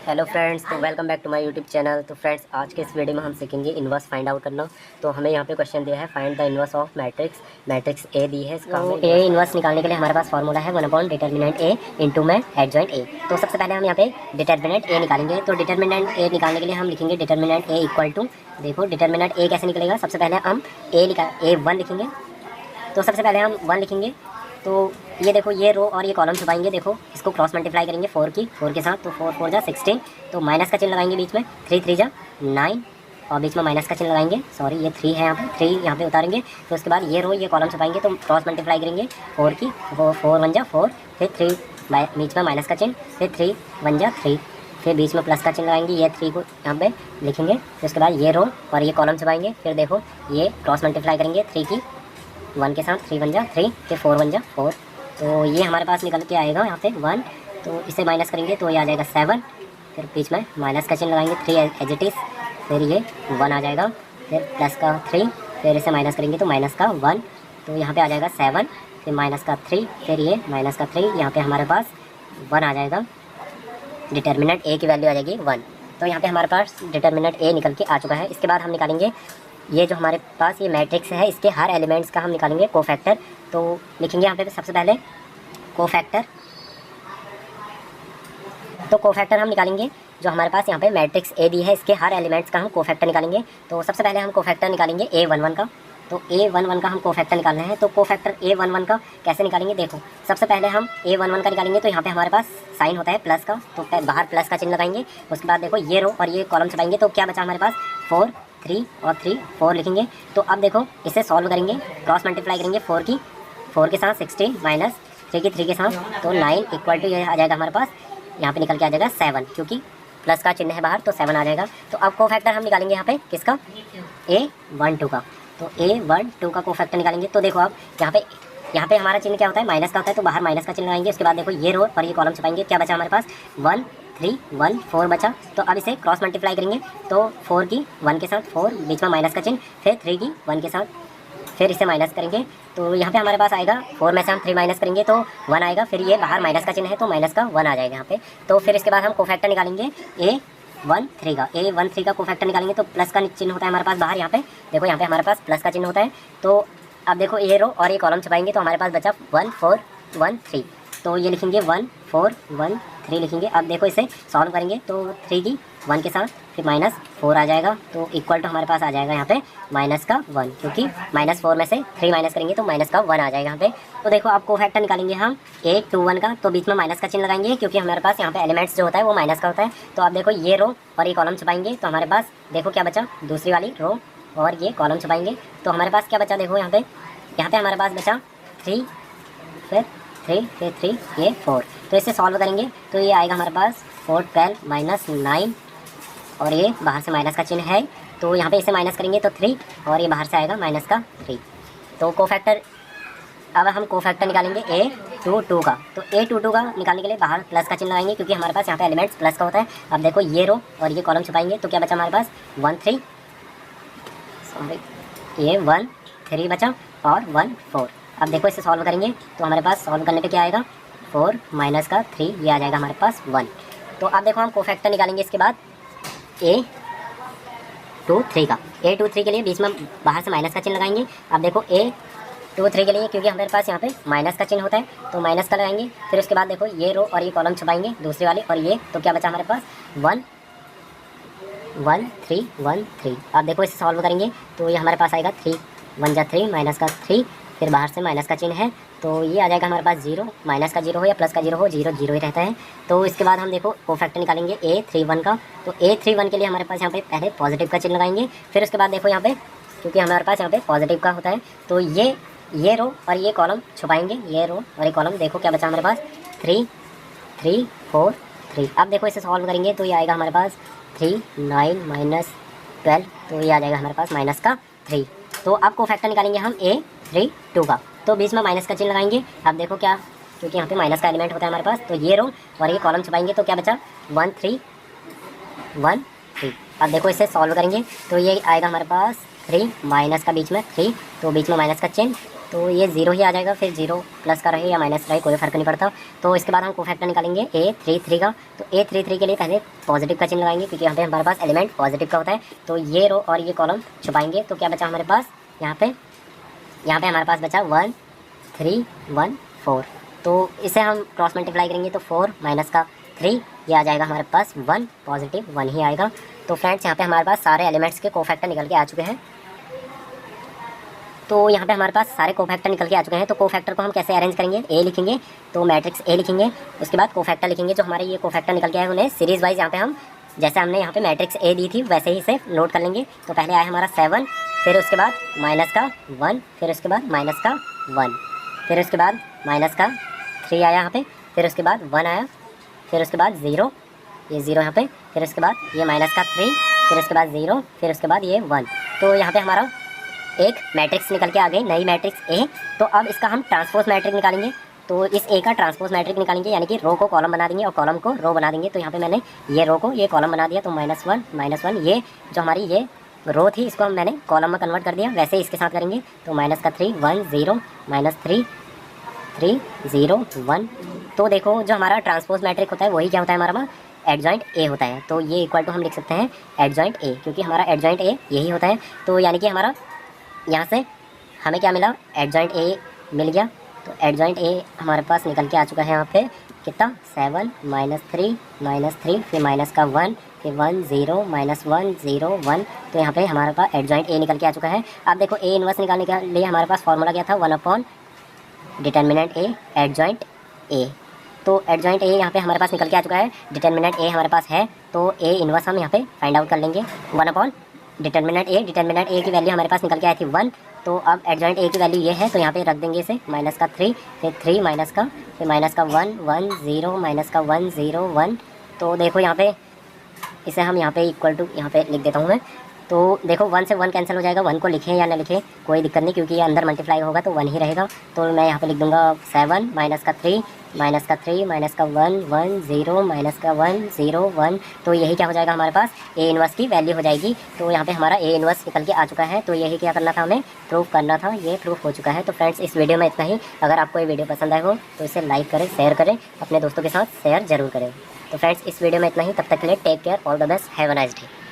Hello friends, तो welcome back to my YouTube channel. तो friends, आज के इस वीडियो में हम सीखेंगे इन्वर्स फाइंड आउट करना। तो हमें यहाँ पे क्वेश्चन दिया है, find the inverse of matrix A दी है। इसका ए इन्वर्स निकालने के लिए हमारे पास फॉर्मूला है 1 डिटर्मिनेंट ए इंटू में एडजॉइंट ए। तो सबसे पहले हम यहाँ पे डिटर्मिनेंट ए निकालेंगे। तो डिटर्मिनेंट ए निकालने के लिए हम लिखेंगे डिटर्मिनेंट ए इक्वल टू, देखो डिटर्मिनेंट ए कैसे निकलेगा। सबसे पहले हम ए 1 लिखेंगे। तो सबसे पहले हम 1 लिखेंगे। तो ये देखो, ये रो और ये कॉलम छुपाएंगे। देखो इसको क्रॉस मल्टीप्लाई करेंगे 4 के साथ। तो 4 4 जा 16। तो माइनस का चिन्ह लगाएंगे बीच में, 3 3 जा 9 और बीच में माइनस का चिन्ह लगाएंगे। सॉरी, ये 3 है यहाँ पे, 3 यहाँ पे उतारेंगे। तो उसके बाद ये रो ये कॉलम छुपाएंगे। तो क्रॉस मल्टीप्लाई करेंगे 4 की, 4 1 जा 4, फिर 3 बीच में माइनस का चिन्ह, फिर 3 1 जा 3, फिर बीच में प्लस का चिन्ह लगाएंगे। ये 3 को यहाँ पे लिखेंगे। फिर उसके बाद ये रो और ये कॉलम छुपाएंगे। फिर देखो ये क्रॉस मल्टीप्लाई करेंगे 3 की 1 के साथ, 3 1 जा 3, फिर 4 1 जा 4। तो ये हमारे पास निकल के आएगा यहाँ पे 1। तो इसे माइनस करेंगे तो ये आ जाएगा 7, फिर बीच में माइनस का चिन्ह लगाएंगे 3 एज इट इज़, फिर ये 1 आ जाएगा, फिर प्लस का 3, फिर इसे माइनस करेंगे तो माइनस का 1। तो यहाँ पे आ जाएगा 7, फिर माइनस का 3, फिर ये माइनस का 3, यहाँ पे हमारे पास 1 आ जाएगा। डिटर्मिनेंट ए की वैल्यू आ जाएगी 1। तो यहाँ पे हमारे पास डिटर्मिनेंट ए निकल के आ चुका है। इसके बाद हम निकालेंगे ये जो हमारे पास ये मैट्रिक्स है, इसके हर एलिमेंट्स का हम निकालेंगे कोफैक्टर। तो लिखेंगे यहाँ पे सबसे पहले कोफैक्टर। तो कोफैक्टर हम निकालेंगे जो हमारे पास यहाँ पे मैट्रिक्स ए दी है, इसके हर एलिमेंट्स का हम कोफैक्टर निकालेंगे। तो सबसे पहले हम कोफैक्टर निकालेंगे A11 का। तो A11 का हम कोफैक्टर निकालना है। तो कोफैक्टर A11 का कैसे निकालेंगे, देखो सबसे पहले हम A11 का निकालेंगे। तो यहाँ पे हमारे पास साइन होता है प्लस का, तो बाहर प्लस का चिन्ह लगाएंगे। उसके बाद देखो ये रो और ये कॉलम छपाएंगे। तो क्या बचा हमारे पास 4 3 और 3 4 लिखेंगे। तो अब देखो इसे सॉल्व करेंगे, क्रॉस मल्टीप्लाई करेंगे 4 की 4 के साथ 16 माइनस 3 की 3 के साथ। तो 9 इक्वल टू ये आ जाएगा हमारे पास, यहाँ पे निकल के आ जाएगा 7, क्योंकि प्लस का चिन्ह है बाहर, तो 7 आ जाएगा। तो अब कोफैक्टर हम निकालेंगे यहाँ पे किसका, A12 का। तो A12 का कोफैक्टर निकालेंगे। तो देखो अब यहाँ पे हमारा चिन्ह क्या होता है, माइनस का होता है। तो बाहर माइनस का चिन्ह लगाएंगे। उसके बाद देखो ये रो और ये कॉलम छपाएंगे। क्या बचा हमारे पास 1 3 1 4 बचा। तो अब इसे क्रॉस मल्टीप्लाई करेंगे। तो 4 की 1 के साथ 4, बीच में माइनस का चिन्ह, फिर 3 की 1 के साथ, फिर इसे माइनस करेंगे। तो यहाँ पे हमारे पास आएगा 4 में से हम 3 माइनस करेंगे तो 1 आएगा। फिर ये बाहर माइनस का चिन्ह है तो माइनस का 1 आ जाएगा यहाँ पे। तो फिर इसके बाद हम कोफैक्टर निकालेंगे A13 का। A13 का कोफैक्टर निकालेंगे। तो प्लस का चिन्ह होता है हमारे पास बाहर, यहाँ पे देखो, यहाँ पे हमारे पास प्लस का चिन्ह होता है। तो अब देखो ये रो और ये कॉलम छपाएंगे। तो हमारे पास बचा 1 4 1 3। तो ये लिखेंगे 1 4 1 3 लिखेंगे। अब देखो इसे सॉल्व करेंगे। तो 3 की 1 के साथ, फिर माइनस 4 आ जाएगा। तो इक्वल टू हमारे पास आ जाएगा यहाँ पे माइनस का 1, क्योंकि माइनस 4 में से 3 माइनस करेंगे तो माइनस का 1 आ जाएगा यहाँ पे। तो देखो अब कोफैक्टर निकालेंगे हम A21 का। तो बीच में माइनस का चिन्ह लगाएंगे, क्योंकि हमारे पास यहाँ पे एलिमेंट्स जो होता है वो माइनस का होता है। तो अब देखो ये रो और ये कॉलम छपाएंगे। तो हमारे पास देखो क्या बचा, दूसरी वाली रो और ये कॉलम छपाएंगे। तो हमारे पास क्या बचा, देखो यहाँ पे हमारे पास बचा 3, फिर 3, फिर 3, ये 4। तो इसे सॉल्व करेंगे तो ये आएगा हमारे पास 4 12 माइनस 9, और ये बाहर से माइनस का चिन्ह है। तो यहाँ पे इसे माइनस करेंगे तो 3, और ये बाहर से आएगा माइनस का 3। तो कोफैक्टर, अब हम कोफैक्टर निकालेंगे A22 का। तो A22 का निकालने के लिए बाहर प्लस का चिन्ह लगाएंगे, क्योंकि हमारे पास यहाँ पे एलिमेंट्स प्लस का होता है। अब देखो ये रो और ये कॉलम छुपाएंगे। तो क्या बचा हमारे पास 1 3, सॉरी ये 1 3 बचा और 1 4। अब देखो इसे सॉल्व करेंगे। तो हमारे पास सॉल्व करने पे क्या आएगा, 4 माइनस का 3, ये आ जाएगा हमारे पास 1। तो अब देखो हम कोफैक्टर निकालेंगे इसके बाद A23 का। A23 के लिए बीच में बाहर से माइनस का चिन्ह लगाएंगे। अब देखो A23 के लिए, क्योंकि हमारे पास यहाँ पे माइनस का चिन्ह होता है तो माइनस का लगाएंगे। फिर उसके बाद देखो ये रो और ये कॉलम छपाएंगे दूसरी वाली, और ये तो क्या बचा हमारे पास 1 1 3 1 3। अब देखो इसे सॉल्व करेंगे तो ये हमारे पास आएगा 3 1 जा 3 माइनस का 3, फिर बाहर से माइनस का चिन्ह है। तो ये आ जाएगा हमारे पास 0, माइनस का 0 हो या प्लस का 0 हो, 0 0 ही रहता है। तो इसके बाद हम देखो कोफैक्टर निकालेंगे A31 का। तो A31 के लिए हमारे पास यहाँ पे पहले पॉजिटिव का चिन्ह लगाएंगे। फिर उसके बाद देखो यहाँ पे, क्योंकि हमारे पास यहाँ पे पॉजिटिव का होता है, तो ये रो और ये कॉलम छुपाएंगे। ये रो और ये कॉलम, देखो क्या बचा हमारे पास 3 3 4 3। अब देखो इसे सॉल्व करेंगे तो ये आएगा हमारे पास 3 9 माइनस 12। तो ये आ जाएगा हमारे पास माइनस का 3। तो अब कोफैक्टर निकालेंगे हम A32 का। तो बीच में माइनस का चिन्ह लगाएंगे। अब देखो क्या, क्योंकि यहाँ पे माइनस का एलिमेंट होता है हमारे पास, तो ये रो और ये कॉलम छपाएंगे। तो क्या बचा 1 3 1 3। अब देखो इसे सॉल्व करेंगे तो ये आएगा हमारे पास 3 माइनस का बीच में 3, तो बीच में माइनस का चिन्ह, तो ये 0 ही आ जाएगा, फिर 0 प्लस का रहे या माइनस रहे कोई फ़र्क नहीं पड़ता। तो इसके बाद हम कोफैक्टर निकालेंगे A33 का। तो A33 के लिए पहले पॉजिटिव का चिन्ह लगाएंगे, क्योंकि यहाँ पे हमारे पास एलिमेंट पॉजिटिव का होता है। तो ये रो और ये कॉलम छुपाएंगे, तो क्या बचा हमारे पास यहाँ पे हमारे पास बचा 1 3 1 4। तो इसे हम क्रॉस मल्टीप्लाई करेंगे तो 4 माइनस का 3 ये आ जाएगा हमारे पास 1, पॉजिटिव 1 ही आएगा। तो फ्रेंड्स यहाँ पे हमारे पास सारे एलिमेंट्स के कोफैक्टर निकल के आ चुके हैं। तो यहाँ पे हमारे पास सारे कोफैक्टर निकल के आ चुके हैं। तो कोफैक्टर को हम कैसे अरेंज करेंगे, ए लिखेंगे तो मैट्रिक्स ए लिखेंगे, उसके बाद कोफैक्टर लिखेंगे। जो हमारे ये कोफैक्टर निकल के आए उन्हें सीरीज़ वाइज यहाँ पे हम जैसे हमने यहाँ पे मैट्रिक्स ए दी थी वैसे ही इसे नोट कर लेंगे। तो पहले आया हमारा 7, फिर उसके बाद माइनस का 1, फिर उसके बाद माइनस का 1, फिर उसके बाद माइनस का 3 आया यहाँ पे, फिर उसके बाद 1 आया, फिर उसके बाद 0, ये 0 यहाँ पे, फिर उसके बाद ये माइनस का 3, फिर उसके बाद 0, फिर उसके बाद ये 1। तो यहाँ पे हमारा एक मैट्रिक्स निकल के आ गई, नई मैट्रिक्स ए। तो अब इसका हम ट्रांसपोज मैट्रिक निकालेंगे। तो इस ए का ट्रांसपोज मैट्रिक निकालेंगे, यानी कि रो को कॉलम बना देंगे और कॉलम को रो बना देंगे। तो यहाँ पे मैंने ये रो को ये कॉलम बना दिया, तो -1 ये जो हमारी ये रो थी इसको मैंने कॉलम में कन्वर्ट कर दिया। वैसे ही इसके साथ करेंगे तो माइनस का 3 1 0 -3 3 0 1। तो देखो जो हमारा ट्रांसपोज मैट्रिक होता है वही क्या होता है हमारा एडजॉइंट ए होता है। तो ये इक्वल टू हम लिख सकते हैं एडजॉइंट ए, क्योंकि हमारा एडजॉइंट ए यही होता है। तो यानी कि हमारा यहाँ से हमें क्या मिला, एडजॉइंट ए मिल गया। तो एडजॉइंट ए हमारे पास निकल के आ चुका है यहाँ पे कितना 7 -3 फिर माइनस का 1 फिर 1 0 -1 0 1। तो यहाँ पे हमारे पास एडजॉइंट ए निकल के आ चुका है। अब देखो ए इनवर्स निकालने के लिए हमारे पास फॉर्मूला क्या था 1/डिटर्मिनेंट ए एडजॉइंट ए। तो एडजॉइंट ए यहाँ पे हमारे पास निकल के आ चुका है, डिटर्मिनेंट ए हमारे पास है। तो ए इनवर्स हम यहाँ पे फाइंड आउट कर लेंगे 1/डिटर्मिनेंट ए की वैल्यू हमारे पास निकल के आई थी 1। तो अब एडजॉइंट ए की वैल्यू ये है, तो यहाँ पे रख देंगे इसे माइनस का 3 फिर 3 माइनस का 1 1 0 माइनस का 1 0 1। तो देखो यहाँ पे इसे हम यहाँ पे इक्वल टू यहाँ पे लिख देता हूँ मैं। तो देखो 1 से 1 कैंसिल हो जाएगा, 1 को लिखें या ना लिखें कोई दिक्कत नहीं, क्योंकि ये अंदर मल्टीप्लाई होगा तो 1 ही रहेगा। तो मैं यहाँ पे लिख दूँगा 7 माइनस का 3 माइनस का 1 1 0 माइनस का 1 0 1। तो यही क्या हो जाएगा हमारे पास ए इनवर्स की वैल्यू हो जाएगी। तो यहाँ पे हमारा ए इनवर्स निकल के आ चुका है। तो यही क्या करना था, हमें प्रूफ करना था, ये प्रूफ हो चुका है। तो फ्रेंड्स इस वीडियो में इतना ही। अगर आपको ये वीडियो पसंद आए हो तो इसे लाइक करें, शेयर करें, अपने दोस्तों के साथ शेयर जरूर करें। तो फ्रेंड्स इस वीडियो में इतना ही, तब तक के लिए take care, all the best, have a nice day.